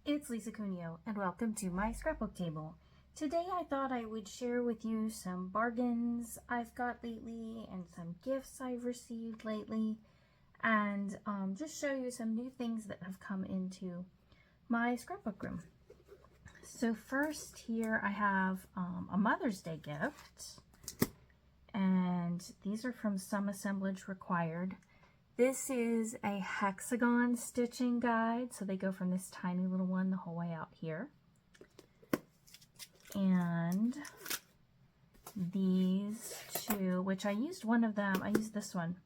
It's Lisa Cuneo and welcome to my scrapbook table. Today I thought I would share with you some bargains I've got lately and some gifts I've received lately and just show you some new things that have come into my scrapbook room. So first here I have a Mother's Day gift, and these are from Some Assemblage Required. This is a hexagon stitching guide, so they go from this tiny little one the whole way out here. And these two, which I used one of them, I used this one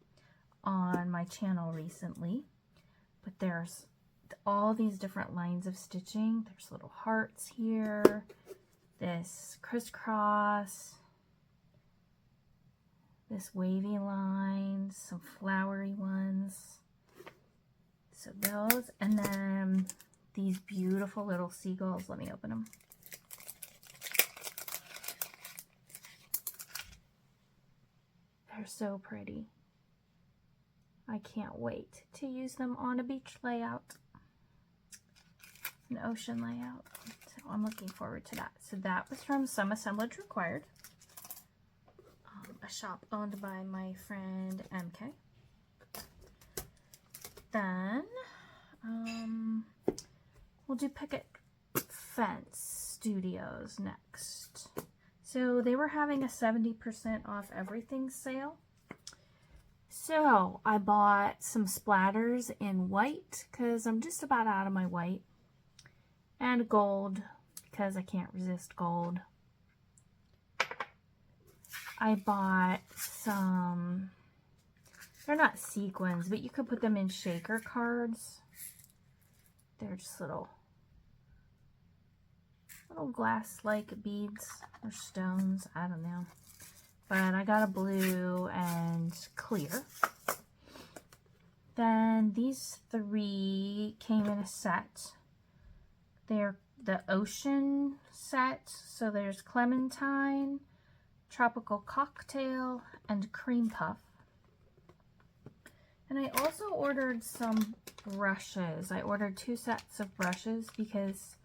on my channel recently, but there's all these different lines of stitching. There's little hearts here, this crisscross, this wavy line, some flowery ones. So those, and then these beautiful little seagulls. Let me open them. They're so pretty. I can't wait to use them on a beach layout, an ocean layout. So I'm looking forward to that. So that was from Some Assemblage Required, a shop owned by my friend MK. Then we'll do Picket Fence Studios next. So they were having a 70% off everything sale. So I bought some splatters in white because I'm just about out of my white, and gold because I can't resist gold. I bought some, they're not sequins, but you could put them in shaker cards. They're just little glass-like beads or stones, I don't know. But I got a blue and clear. Then these three came in a set. They're the ocean set, so there's clementine, tropical cocktail, and cream puff. And I also ordered some brushes. I ordered 2 sets of brushes because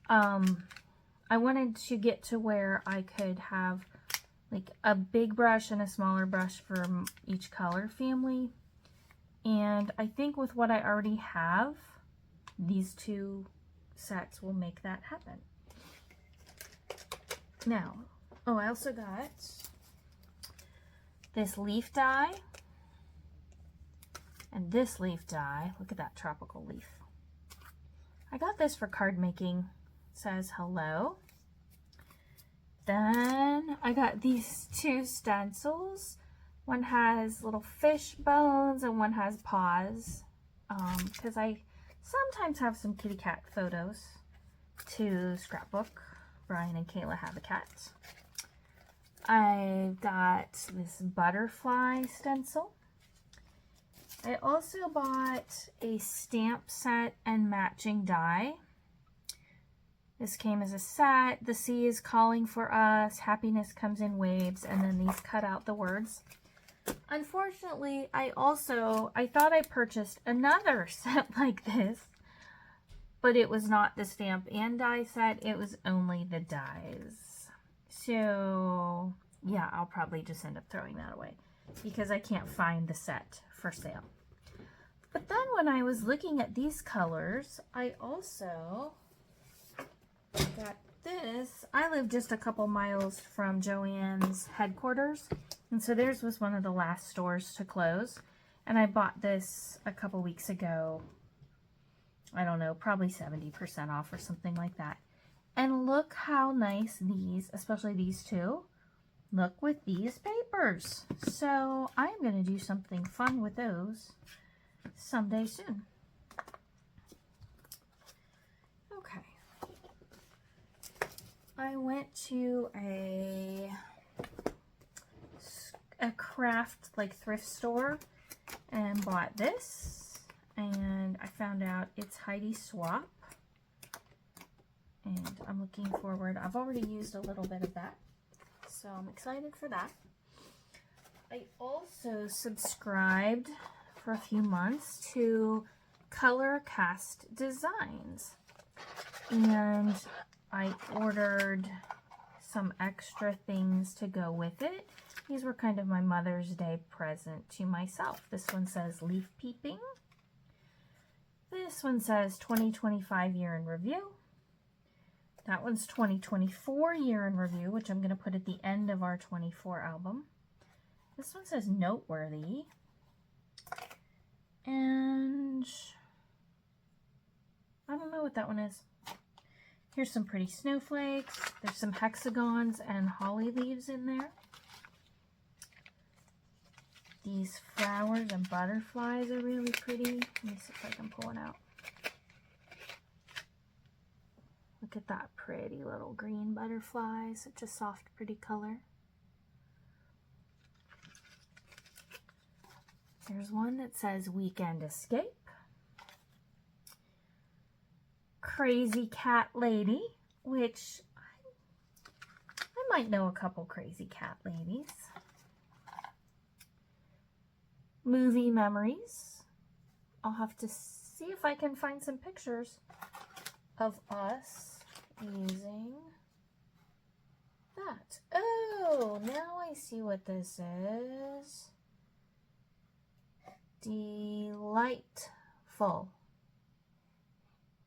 I wanted to get to where I could have like a big brush and a smaller brush for each color family. And I think with what I already have, these 2 sets will make that happen. Now, oh, I also got this leaf die and this leaf die. Look at that tropical leaf. I got this for card making. It says hello. Then I got these 2 stencils. One has little fish bones and one has paws, because I sometimes have some kitty cat photos to scrapbook. Brian and Kayla have a cat. I got this butterfly stencil. I also bought a stamp set and matching die. This came as a set. The sea is calling for us. Happiness comes in waves. And then these cut out the words. Unfortunately, I thought I purchased another set like this, but it was not the stamp and die set. It was only the dies. So yeah, I'll probably just end up throwing that away because I can't find the set for sale. But then when I was looking at these colors, I also got this. I live just a couple miles from Joann's headquarters, and so theirs was one of the last stores to close. And I bought this a couple weeks ago. I don't know, probably 70% off or something like that. And look how nice these, especially these 2, look with these papers. So I'm going to do something fun with those someday soon. Okay. I went to a craft like thrift store and bought this, and I found out it's Heidi Swap, and I'm looking forward. I've already used a little bit of that, so I'm excited for that. I also subscribed for a few months to Color Cast Designs. And I ordered some extra things to go with it. These were kind of my Mother's Day present to myself. This one says leaf peeping. This one says 2025 year in review. That one's 2024 year in review, which I'm going to put at the end of our 24 album. This one says noteworthy. And I don't know what that one is. Here's some pretty snowflakes. There's some hexagons and holly leaves in there. These flowers and butterflies are really pretty. Let me see if I can pull one out. Look at that pretty little green butterfly. Such a soft, pretty color. There's one that says Weekend Escape. Crazy Cat Lady, which I might know a couple crazy cat ladies. Movie memories. I'll have to see if I can find some pictures of us using that. Oh, now I see what this is. Delightful.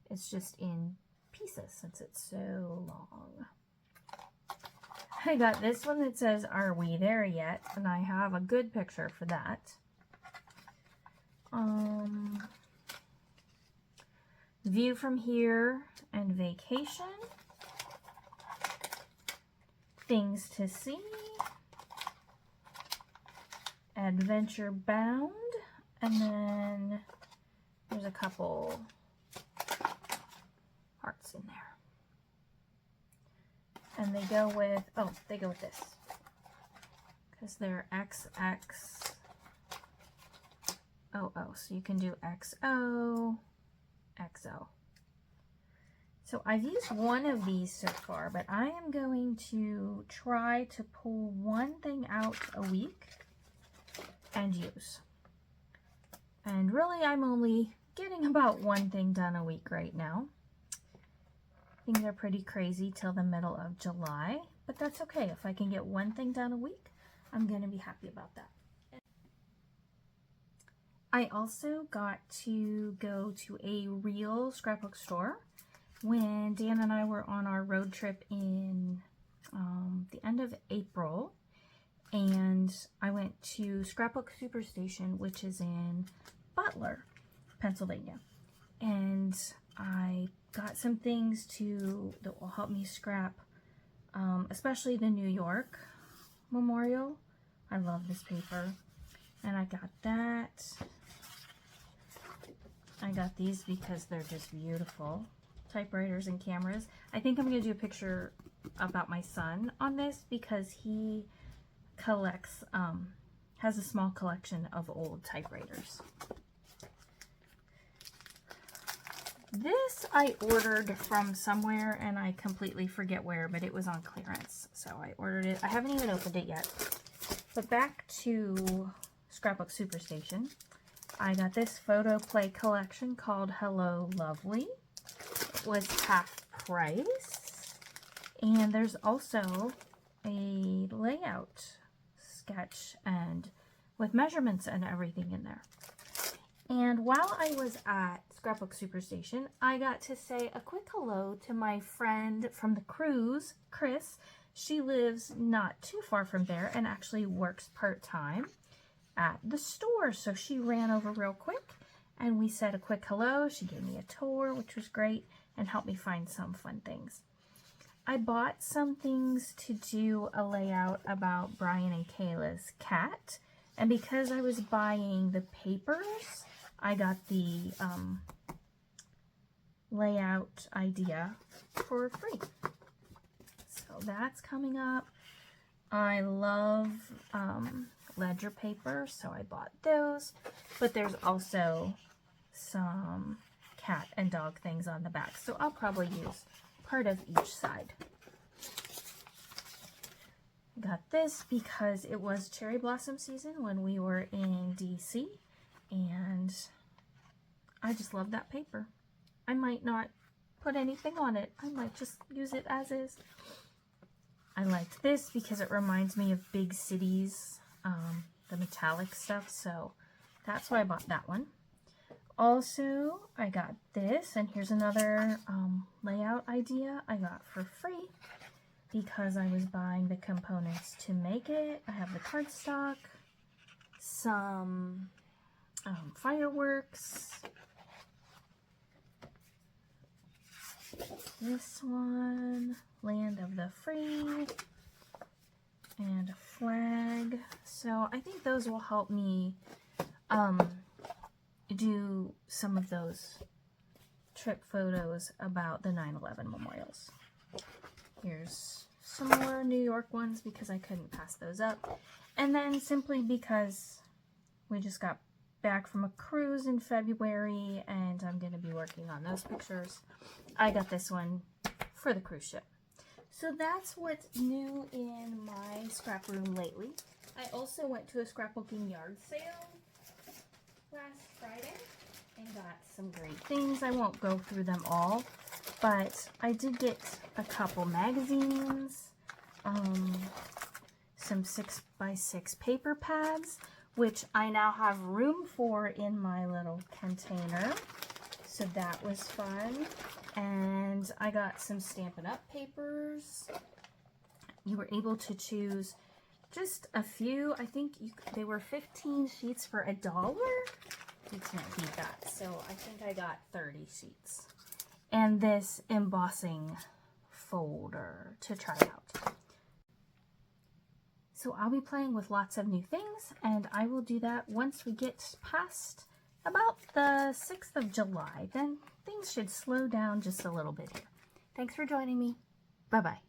It's just in pieces since it's so long. I got this one that says, "Are we there yet?" And I have a good picture for that. View from here and vacation. Things to see. Adventure bound. And then there's a couple hearts in there. And they go with, oh, they go with this. Because they're XX. Oh, so you can do XO, XO. So I've used one of these so far, but I am going to try to pull one thing out a week and use. And really, I'm only getting about one thing done a week right now. Things are pretty crazy till the middle of July, but that's okay. If I can get one thing done a week, I'm going to be happy about that. I also got to go to a real scrapbook store when Dan and I were on our road trip in the end of April, and I went to Scrapbook Superstation, which is in Butler, Pennsylvania, and I got some things that will help me scrap, especially the New York Memorial. I love this paper, and I got that. I got these because they're just beautiful. Typewriters and cameras. I think I'm going to do a picture about my son on this because he collects, has a small collection of old typewriters. This I ordered from somewhere and I completely forget where, but it was on clearance. So I ordered it. I haven't even opened it yet. But back to Scrapbook Superstation. I got this photo play collection called Hello Lovely. It was half price. And there's also a layout sketch and with measurements and everything in there. And while I was at Scrapbook Superstation, I got to say a quick hello to my friend from the cruise, Chris. She lives not too far from there and actually works part-time at the store. So she ran over real quick and we said a quick hello. She gave me a tour, which was great, and helped me find some fun things. I bought some things to do a layout about Brian and Kayla's cat. And because I was buying the papers, I got the layout idea for free. So that's coming up. I love ledger paper, so I bought those. But there's also some cat and dog things on the back, so I'll probably use part of each side. Got this because it was cherry blossom season when we were in DC, and I just love that paper. I might not put anything on it. I might just use it as is. I liked this because it reminds me of big cities, the metallic stuff, so that's why I bought that one. Also, I got this, and here's another layout idea I got for free because I was buying the components to make it. I have the cardstock, some fireworks, this one, Land of the Free, and a flag. So I think those will help me do some of those trip photos about the 9/11 memorials. Here's some more New York ones because I couldn't pass those up. And then simply because we just got back from a cruise in February and I'm going to be working on those pictures, I got this one for the cruise ship. So that's what's new in my scrap room lately. I also went to a scrapbooking yard sale last Friday and got some great things. I won't go through them all, but I did get a couple magazines, some 6x6 paper pads, which I now have room for in my little container. So that was fun. And I got some Stampin' Up! Papers. You were able to choose just a few. I think they were 15 sheets for $1. You can't beat that. So I think I got 30 sheets. And this embossing folder to try out. So I'll be playing with lots of new things, and I will do that once we get past about the 6th of July. Then things should slow down just a little bit here. Thanks for joining me. Bye-bye.